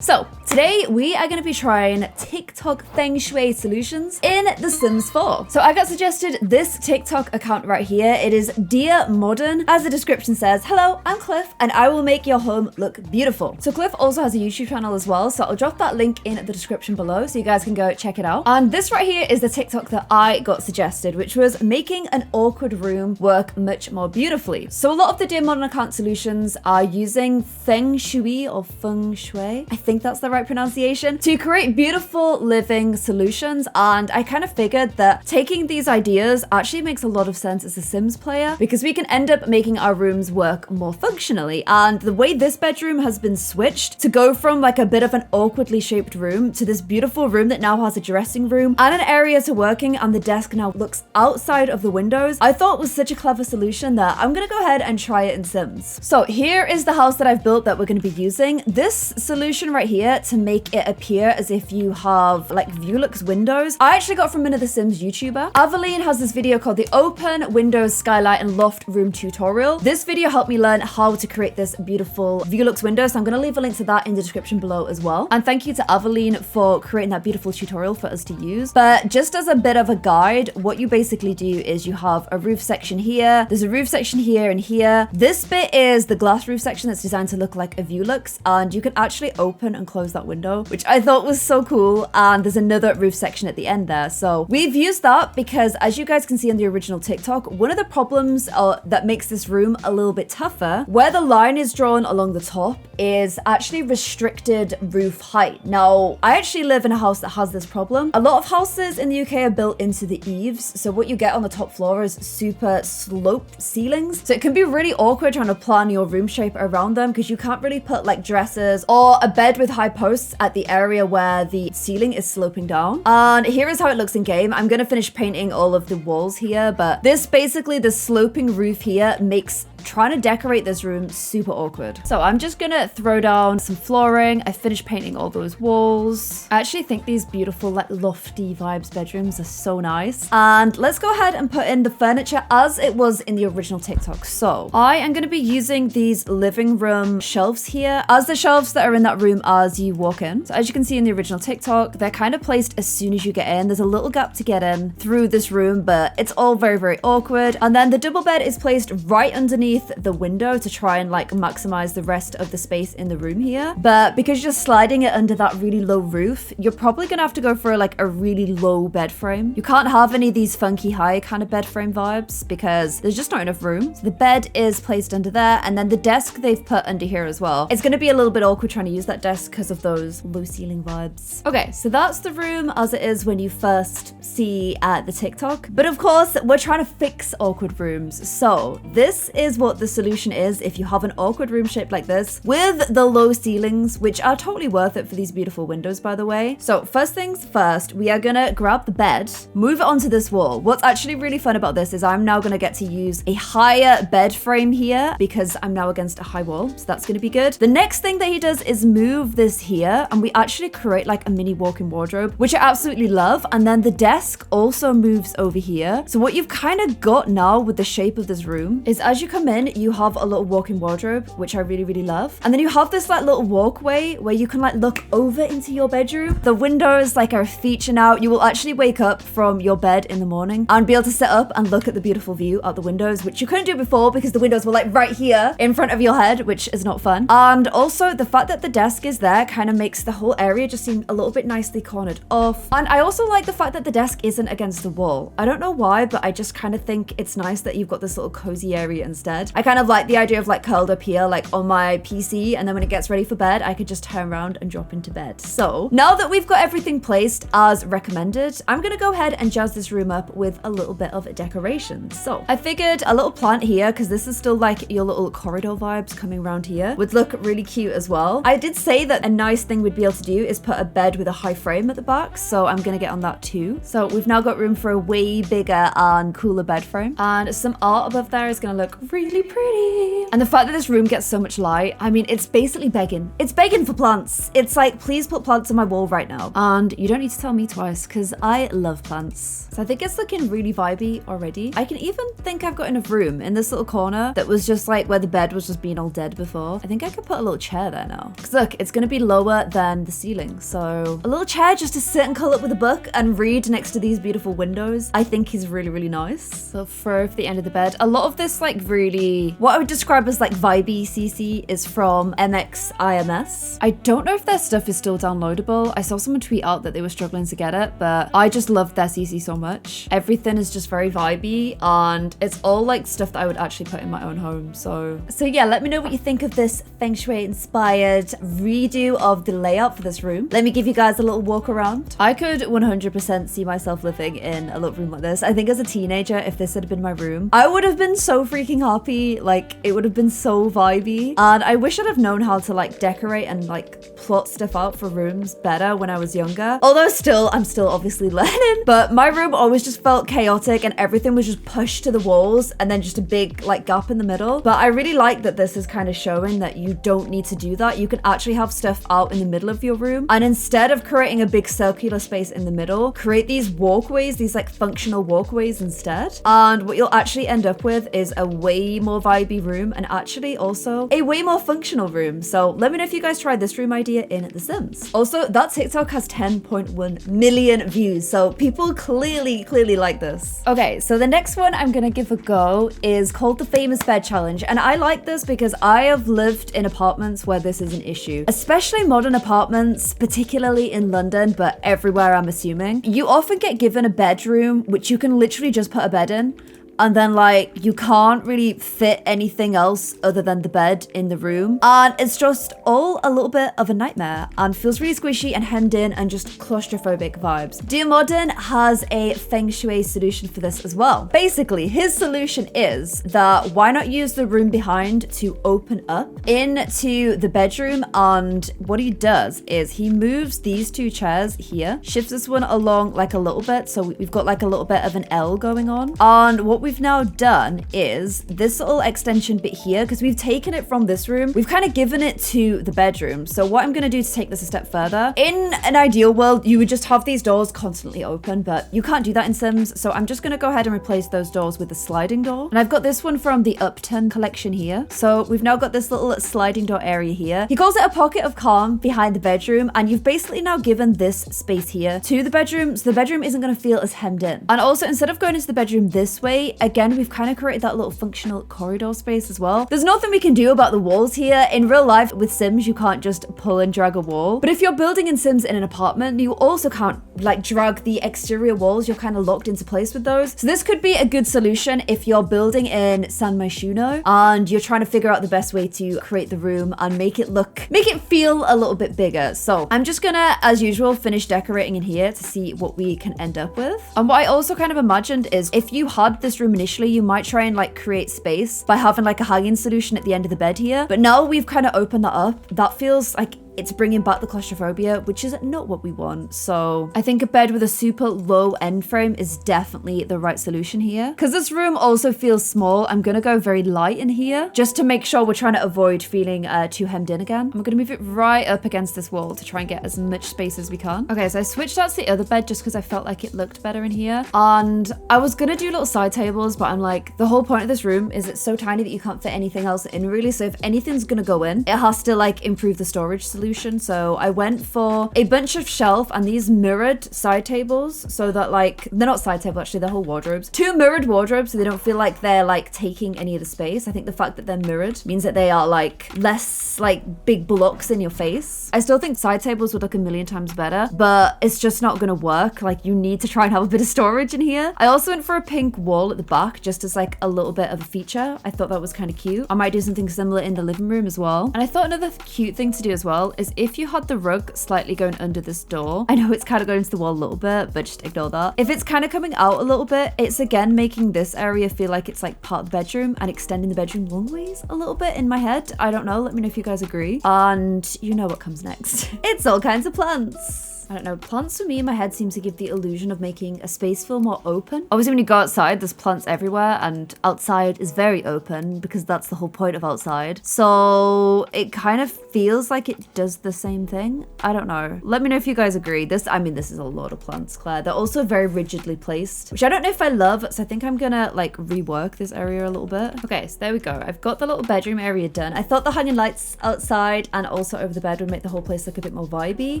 So today we are going to be trying TikTok Feng Shui solutions in The Sims 4. So I got suggested this TikTok account right here. It is Dear Modern. As the description says, hello, I'm Cliff and I will make your home look beautiful. So Cliff also has a YouTube channel as well. So I'll drop that link in the description below so you guys can go check it out. And this right here is the TikTok that I got suggested, which was making an awkward room work much more beautifully. So a lot of the Dear Modern account solutions are using Feng Shui or Feng Shui. I think that's the right pronunciation, to create beautiful living solutions. And I kind of figured that taking these ideas actually makes a lot of sense as a Sims player, because we can end up making our rooms work more functionally. And the way this bedroom has been switched to go from like a bit of an awkwardly shaped room to this beautiful room that now has a dressing room and an area to working, and the desk now looks outside of the windows, I thought was such a clever solution that I'm gonna go ahead and try it in Sims. So here is the house that I've built that we're gonna be using. This solution right here to make it appear as if you have like Viewlux windows, I actually got from one of the Sims YouTuber. Aveline has this video called the Open Windows Skylight and Loft Room Tutorial. This video helped me learn how to create this beautiful Viewlux window, so I'm going to leave a link to that in the description below as well. And thank you to Aveline for creating that beautiful tutorial for us to use. But just as a bit of a guide, what you basically do is you have a roof section here, there's a roof section here and here. This bit is the glass roof section that's designed to look like a Viewlux, and you can actually open and close that window, which I thought was so cool. And there's another roof section at the end there. So we've used that because, as you guys can see in the original TikTok, one of the problems that makes this room a little bit tougher, where the line is drawn along the top, is actually restricted roof height. Now, I actually live in a house that has this problem. A lot of houses in the UK are built into the eaves, so what you get on the top floor is super sloped ceilings. So it can be really awkward trying to plan your room shape around them, because you can't really put like dressers or a bed with high posts at the area where the ceiling is sloping down. And here is how it looks in game. I'm gonna finish painting all of the walls here, but this basically, the sloping roof here makes trying to decorate this room super awkward. So I'm just gonna throw down some flooring. I finished painting all those walls. I actually think these beautiful like lofty vibes bedrooms are so nice. And let's go ahead and put in the furniture as it was in the original TikTok. So I am gonna be using these living room shelves here as the shelves that are in that room as you walk in. So as you can see in the original TikTok, they're kind of placed as soon as you get in. There's a little gap to get in through this room, but it's all very, very awkward. And then the double bed is placed right underneath the window to try and like maximize the rest of the space in the room here. But because you're sliding it under that really low roof, you're probably gonna have to go for like a really low bed frame. You can't have any of these funky high kind of bed frame vibes because there's just not enough room. So the bed is placed under there, and then the desk they've put under here as well. It's gonna be a little bit awkward trying to use that desk because of those low ceiling vibes. Okay, so that's the room as it is when you first see the TikTok. But of course, we're trying to fix awkward rooms. So this is what the solution is if you have an awkward room shape like this with the low ceilings, which are totally worth it for these beautiful windows, by the way. So first things first, we are gonna grab the bed, move it onto this wall. What's actually really fun about this is I'm now gonna get to use a higher bed frame here because I'm now against a high wall, so that's gonna be good. The next thing that he does is move this here, and we actually create like a mini walk-in wardrobe, which I absolutely love. And then the desk also moves over here. So what you've kind of got now with the shape of this room is, as you come in, you have a little walk-in wardrobe, which I really, really love. And then you have this like little walkway where you can like look over into your bedroom. The windows like are a feature now. You will actually wake up from your bed in the morning and be able to sit up and look at the beautiful view out the windows, which you couldn't do before because the windows were like right here in front of your head, which is not fun. And also the fact that the desk is there kind of makes the whole area just seem a little bit nicely cornered off. And I also like the fact that the desk isn't against the wall. I don't know why, but I just kind of think it's nice that you've got this little cozy area instead. I kind of like the idea of like curled up here like on my PC, and then when it gets ready for bed I could just turn around and drop into bed. So now that we've got everything placed as recommended, I'm gonna go ahead and jazz this room up with a little bit of decoration. So I figured a little plant here, because this is still like your little corridor vibes coming around here, would look really cute as well. I did say that a nice thing we'd be able to do is put a bed with a high frame at the back, so I'm gonna get on that too. So we've now got room for a way bigger and cooler bed frame, and some art above there is gonna look really really pretty. And the fact that this room gets so much light, I mean, it's basically begging. It's begging for plants. It's like, please put plants on my wall right now. And you don't need to tell me twice because I love plants. So I think it's looking really vibey already. I can even think I've got enough room in this little corner that was just like where the bed was just being all dead before. I think I could put a little chair there now. Because look, it's going to be lower than the ceiling. So a little chair just to sit and curl up with a book and read next to these beautiful windows, I think is really, really nice. So throw for the end of the bed. A lot of this like really, what I would describe as like vibey CC is from MXIMS. I don't know if their stuff is still downloadable. I saw someone tweet out that they were struggling to get it, but I just love their CC so much. Everything is just very vibey and it's all like stuff that I would actually put in my own home. So yeah, let me know what you think of this Feng Shui inspired redo of the layout for this room. Let me give you guys a little walk around. I could 100% see myself living in a little room like this. I think as a teenager, if this had been my room, I would have been so freaking happy. Like it would have been so vibey. And I wish I'd have known how to like decorate and like plot stuff out for rooms better when I was younger. Although I'm still obviously learning, but my room always just felt chaotic and everything was just pushed to the walls and then just a big like gap in the middle. But I really like that this is kind of showing that you don't need to do that. You can actually have stuff out in the middle of your room. And instead of creating a big circular space in the middle, create these walkways, these like functional walkways instead. And what you'll actually end up with is a way more vibey room and actually also a way more functional room. So let me know if you guys tried this room idea in The Sims. Also, that TikTok has 10.1 million views. So people clearly like this. Okay, so the next one I'm gonna give a go is called the Famous Bed Challenge. And I like this because I have lived in apartments where this is an issue, especially modern apartments, particularly in London, but everywhere I'm assuming. You often get given a bedroom, which you can literally just put a bed in. And then like you can't really fit anything else other than the bed in the room. And it's just all a little bit of a nightmare and feels really squishy and hemmed in and just claustrophobic vibes. Dear Modern has a Feng Shui solution for this as well. Basically, his solution is that why not use the room behind to open up into the bedroom. And what he does is he moves these two chairs here, shifts this one along like a little bit. So we've got like a little bit of an L going on. And what we've now done is this little extension bit here, because we've taken it from this room, we've kind of given it to the bedroom. So what I'm going to do to take this a step further, in an ideal world, you would just have these doors constantly open, but you can't do that in Sims. So I'm just going to go ahead and replace those doors with a sliding door. And I've got this one from the Upton collection here. So we've now got this little sliding door area here. He calls it a pocket of calm behind the bedroom. And you've basically now given this space here to the bedroom. So the bedroom isn't going to feel as hemmed in. And also, instead of going into the bedroom this way, again, we've kind of created that little functional corridor space as well. There's nothing we can do about the walls here. In real life with Sims, you can't just pull and drag a wall. But if you're building in Sims in an apartment, you also can't like drag the exterior walls. You're kind of locked into place with those. So this could be a good solution if you're building in San Myshuno and you're trying to figure out the best way to create the room and make it feel a little bit bigger. So I'm just gonna, as usual, finish decorating in here to see what we can end up with. And what I also kind of imagined is if you had this room initially, you might try and like create space by having like a hanging solution at the end of the bed here. But now we've kind of opened that up. That feels like it's bringing back the claustrophobia, which is not what we want. So I think a bed with a super low end frame is definitely the right solution here. Because this room also feels small, I'm gonna go very light in here just to make sure we're trying to avoid feeling too hemmed in again. I'm gonna move it right up against this wall to try and get as much space as we can. Okay, so I switched out to the other bed just because I felt like it looked better in here. And I was gonna do little side tables, but I'm like, the whole point of this room is it's so tiny that you can't fit anything else in really. So if anything's gonna go in, it has to like improve the storage solution. So I went for a bunch of shelf and these mirrored side tables so that like, they're not side table actually, they're whole wardrobes. 2 mirrored wardrobes so they don't feel like they're like taking any of the space. I think the fact that they're mirrored means that they are like less like big blocks in your face. I still think side tables would look a million times better, but it's just not gonna work. Like you need to try and have a bit of storage in here. I also went for a pink wall at the back just as like a little bit of a feature. I thought that was kind of cute. I might do something similar in the living room as well. And I thought another cute thing to do as well is if you had the rug slightly going under this door, I know it's kind of going into the wall a little bit, but just ignore that. If it's kind of coming out a little bit, it's again making this area feel like it's like part of the bedroom and extending the bedroom long ways a little bit in my head. I don't know. Let me know if you guys agree. And you know what comes next. It's all kinds of plants. I don't know, plants for me in my head seem to give the illusion of making a space feel more open. Obviously when you go outside, there's plants everywhere, and outside is very open because that's the whole point of outside. So it kind of feels like it does the same thing. I don't know. Let me know if you guys agree. This is a lot of plants, Claire. They're also very rigidly placed, which I don't know if I love. So I think I'm gonna like rework this area a little bit. Okay, so there we go. I've got the little bedroom area done. I thought the hanging lights outside and also over the bed would make the whole place look a bit more vibey.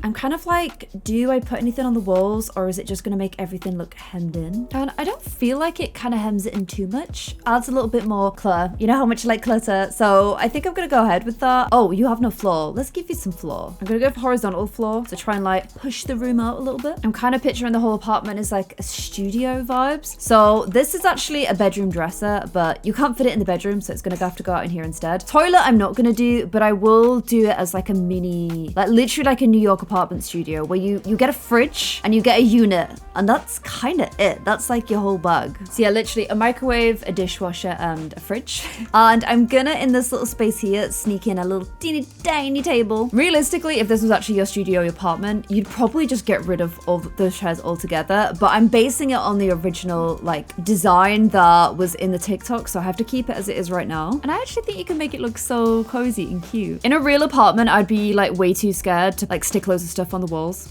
I'm kind of like, do I put anything on the walls or is it just gonna make everything look hemmed in? And I don't feel like it kind of hems it in too much. Adds a little bit more clutter. You know how much I like clutter. So I think I'm gonna go ahead with that. Oh, you have no floor. Let's give you some floor. I'm gonna go for horizontal floor to try and like push the room out a little bit. I'm kind of picturing the whole apartment as like a studio vibes. So this is actually a bedroom dresser, but you can't fit it in the bedroom, so it's gonna have to go out in here instead. Toilet I'm not gonna do, but I will do it as like a mini, like literally like a New York apartment studio where you get a fridge and you get a unit, and that's kind of it. That's like your whole bag. So yeah, literally a microwave, a dishwasher, and a fridge. And I'm gonna, in this little space here, sneak in a little teeny tiny table. Realistically, if this was actually your studio, your apartment, you'd probably just get rid of all those chairs altogether, but I'm basing it on the original like design that was in the TikTok, so I have to keep it as it is right now. And I actually think you can make it look so cozy and cute. In a real apartment, I'd be like way too scared to like stick loads of stuff on the walls.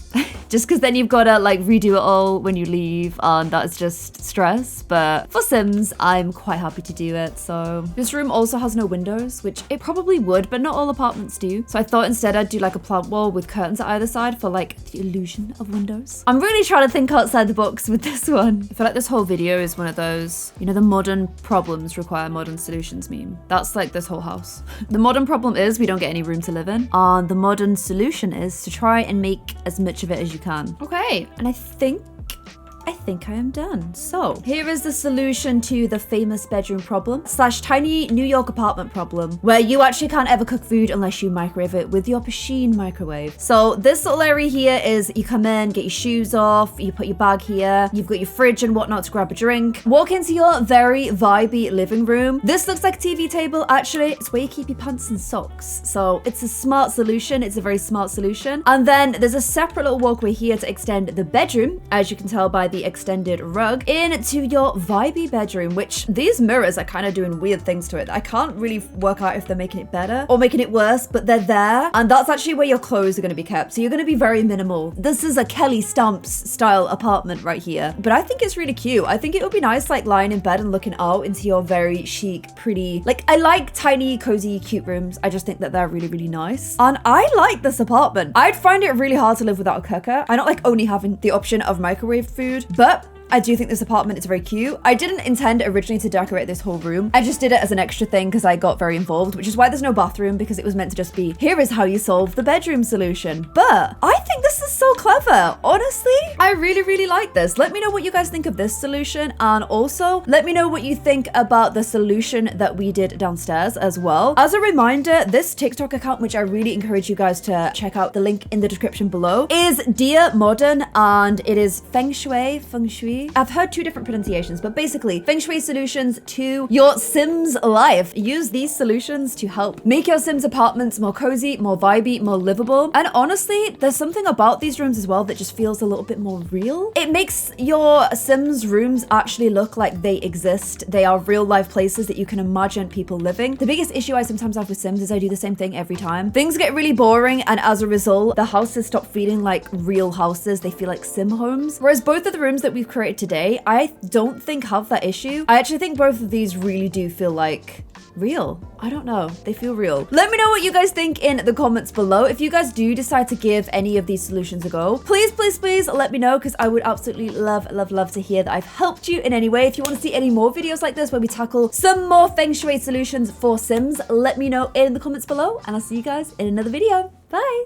Just because then you've got to like redo it all when you leave, and that's just stress. But for Sims, I'm quite happy to do it. So this room also has no windows, which it probably would, but not all apartments do. So I thought instead I'd do like a plant wall with curtains at either side for like the illusion of windows. I'm really trying to think outside the box with this one. I feel like this whole video is one of those, you know, the modern problems require modern solutions meme. That's like this whole house. The modern problem is we don't get any room to live in, and the modern solution is to try and make as much of it as you can. Okay, and I think I am done. So here is the solution to the famous bedroom problem / tiny New York apartment problem, where you actually can't ever cook food unless you microwave it with your machine microwave. So this little area here is you come in, get your shoes off, you put your bag here, you've got your fridge and whatnot to grab a drink, walk into your very vibey living room. This looks like a TV table. Actually, it's where you keep your pants and socks. So it's a smart solution. It's a very smart solution. And then there's a separate little walkway here to extend the bedroom, as you can tell by the extended rug, into your vibey bedroom, which these mirrors are kind of doing weird things to it. I can't really work out if they're making it better or making it worse, but they're there. And that's actually where your clothes are going to be kept. So you're going to be very minimal. This is a Kelly Stamps style apartment right here. But I think it's really cute. I think it would be nice like lying in bed and looking out into your very chic, pretty, like I like tiny, cozy, cute rooms. I just think that they're really, really nice. And I like this apartment. I'd find it really hard to live without a cooker. I don't like only having the option of microwave food, but I do think this apartment is very cute. I didn't intend originally to decorate this whole room. I just did it as an extra thing because I got very involved, which is why there's no bathroom, because it was meant to just be, here is how you solve the bedroom solution. But I think this is so clever. Honestly, I really, really like this. Let me know what you guys think of this solution. And also let me know what you think about the solution that we did downstairs as well. As a reminder, this TikTok account, which I really encourage you guys to check out, the link in the description below, is Dear Modern, and it is Feng Shui. I've heard two different pronunciations, but basically Feng Shui solutions to your Sims life. Use these solutions to help make your Sims apartments more cozy, more vibey, more livable. And honestly, there's something about these rooms as well that just feels a little bit more real. It makes your Sims rooms actually look like they exist. They are real life places that you can imagine people living. The biggest issue I sometimes have with Sims is I do the same thing every time. Things get really boring, and as a result, the houses stop feeling like real houses. They feel like Sim homes. Whereas both of the rooms that we've created today, I don't think have that issue. I actually think both of these really do feel like real. I don't know. They feel real. Let me know what you guys think in the comments below. If you guys do decide to give any of these solutions a go, please, please, please let me know, because I would absolutely love, love, love to hear that I've helped you in any way. If you want to see any more videos like this where we tackle some more Feng Shui solutions for Sims, let me know in the comments below, and I'll see you guys in another video. Bye.